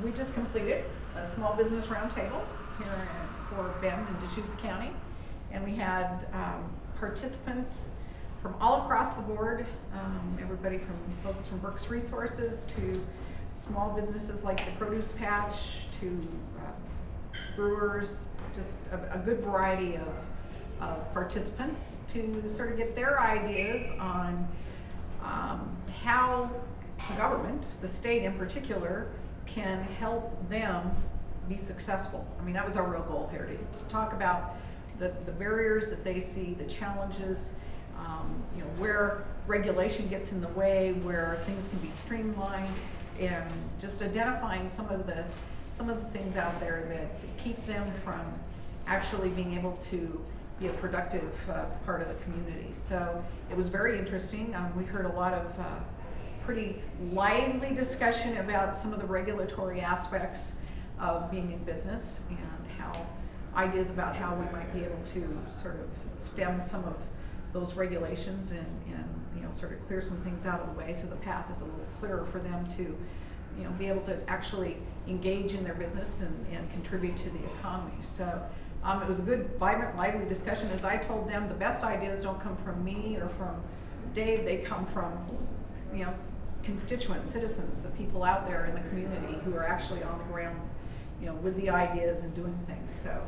we just completed a small business roundtable here for Bend and Deschutes County, and we had participants from all across the board, everybody from folks from Brooks Resources to small businesses like the Produce Patch to brewers, just a good variety of participants to sort of get their ideas on how government, the state in particular, can help them be successful. I mean, that was our real goal here, to talk about the barriers that they see, the challenges, you know, where regulation gets in the way, where things can be streamlined, and just identifying some of the things out there that keep them from actually being able to be a productive part of the community. So it was very interesting. We heard a lot of pretty lively discussion about some of the regulatory aspects of being in business and how ideas about how we might be able to sort of stem some of those regulations and you know, sort of clear some things out of the way so the path is a little clearer for them to, you know, be able to actually engage in their business and contribute to the economy. So it was a good, vibrant, lively discussion. As I told them, the best ideas don't come from me or from Dave, they come from, you know, constituents, citizens, the people out there in the community who are actually on the ground, you know, with the ideas and doing things. So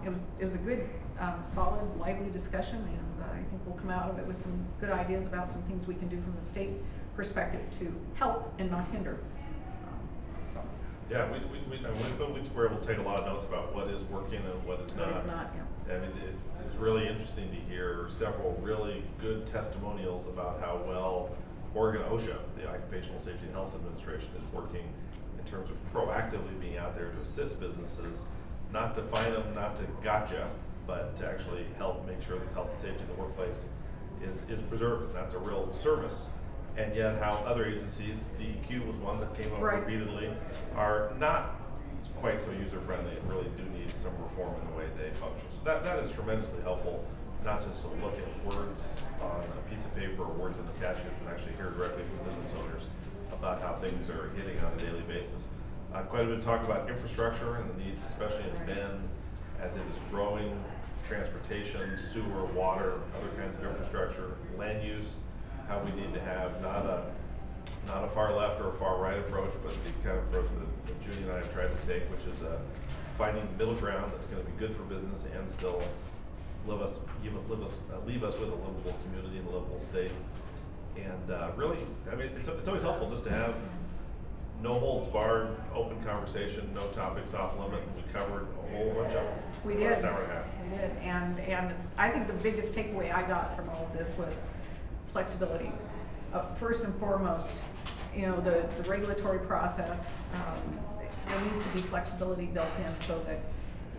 it was a good, solid, lively discussion, and I think we'll come out of it with some good ideas about some things we can do from the state perspective to help and not hinder. Yeah, we were able to take a lot of notes about what is working and what is not. What is not, yeah. I mean, it was really interesting to hear several really good testimonials about how well Oregon OSHA, the Occupational Safety and Health Administration, is working in terms of proactively being out there to assist businesses, not to find them, not to gotcha, but to actually help make sure that health and safety in the workplace is preserved. And that's a real service. And yet how other agencies, DEQ was one that came up repeatedly, are not quite so user-friendly and really do need some reform in the way they function. So that is tremendously helpful, not just to look at words on a piece of paper or words in a statute, but actually hear directly from business owners about how things are hitting on a daily basis. Quite a bit of talk about infrastructure and the needs, especially in Bend, as it is growing, transportation, sewer, water, other kinds of infrastructure, land use, how we need to have not a far left or a far right approach, but the kind of approach that Judy and I have tried to take, which is finding the middle ground that's going to be good for business and still leave us with a livable community and a livable state. And really, I mean, it's always helpful just to have no holds barred, open conversation, no topics off limit. We covered a whole bunch of them. We did. Last hour and a half. We did, and I think the biggest takeaway I got from all of this was flexibility. First and foremost, you know, the regulatory process, there needs to be flexibility built in so that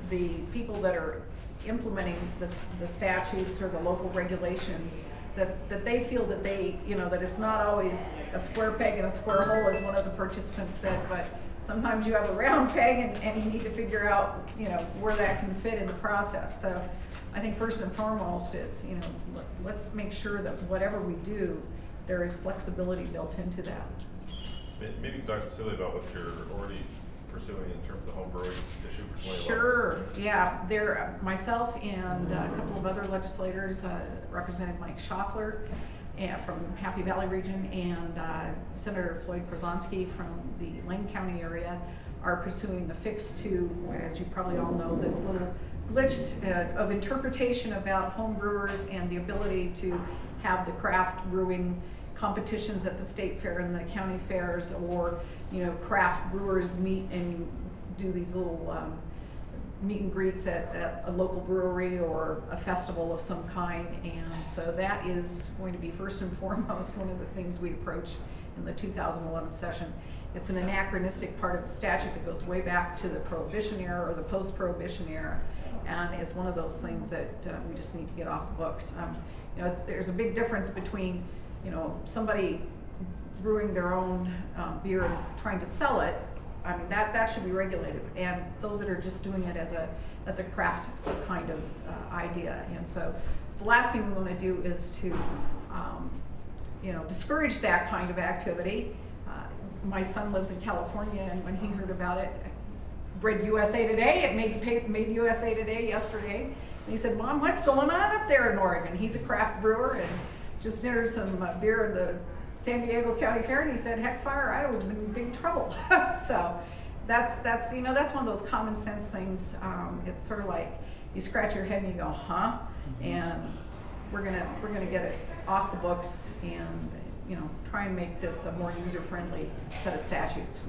the people that are implementing the statutes or the local regulations, that they feel that they, you know, that it's not always a square peg in a square hole, as one of the participants said, but sometimes you have a round peg and you need to figure out, you know, where that can fit in the process. So I think first and foremost, it's, you know, let's make sure that whatever we do, there is flexibility built into that. Maybe you can talk specifically about what you're already pursuing in terms of the home brewing issue for 2011. Sure, yeah. Myself and a couple of other legislators, Representative Mike Schaffler from Happy Valley region and Senator Floyd Przonski from the Lane County area, are pursuing a fix to, as you probably all know, this little glitch of interpretation about home brewers and the ability to have the craft brewing competitions at the state fair and the county fairs, or, you know, craft brewers meet and do these little meet and greets at a local brewery or a festival of some kind. And so that is going to be first and foremost one of the things we approach in the 2011 session. It's an anachronistic part of the statute that goes way back to the Prohibition era or the post-Prohibition era, and it's one of those things that we just need to get off the books. You know, there's a big difference between, you know, somebody brewing their own beer and trying to sell it. I mean, that should be regulated, and those that are just doing it as a craft kind of idea. And so the last thing we want to do is to you know, discourage that kind of activity. my son lives in California, and when he heard about it, read USA Today. It made USA Today yesterday. And he said, "Mom, what's going on up there in Oregon?" He's a craft brewer and just entered some beer in the San Diego County Fair, and he said, "Heck, fire! I was in big trouble." So that's you know, that's one of those common sense things. It's sort of like you scratch your head and you go, "Huh?" And we're gonna get it off the books and, you know, try and make this a more user-friendly set of statutes.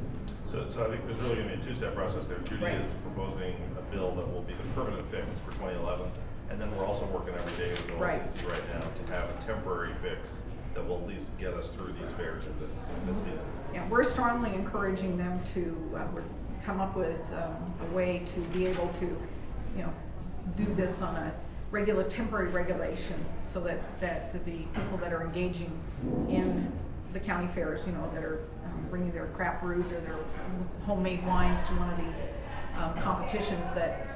So I think there's really going to be a two-step process there. Judy Right. is proposing a bill that will be the permanent fix for 2011, and then we're also working every day with the Right. OCC right now to have a temporary fix that will at least get us through these fairs in this season. Yeah, we're strongly encouraging them to come up with a way to be able to, you know, do this on a temporary regulation, so that the people that are engaging in the county fairs, you know, that are bringing their craft brews or their homemade wines to one of these competitions, that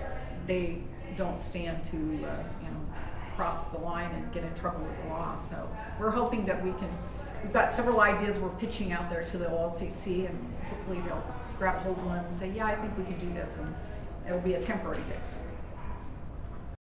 they don't stand to, you know, cross the line and get in trouble with the law. So we're hoping that we've got several ideas we're pitching out there to the OLCC, and hopefully they'll grab hold of one and say, "Yeah, I think we can do this," and it'll be a temporary fix.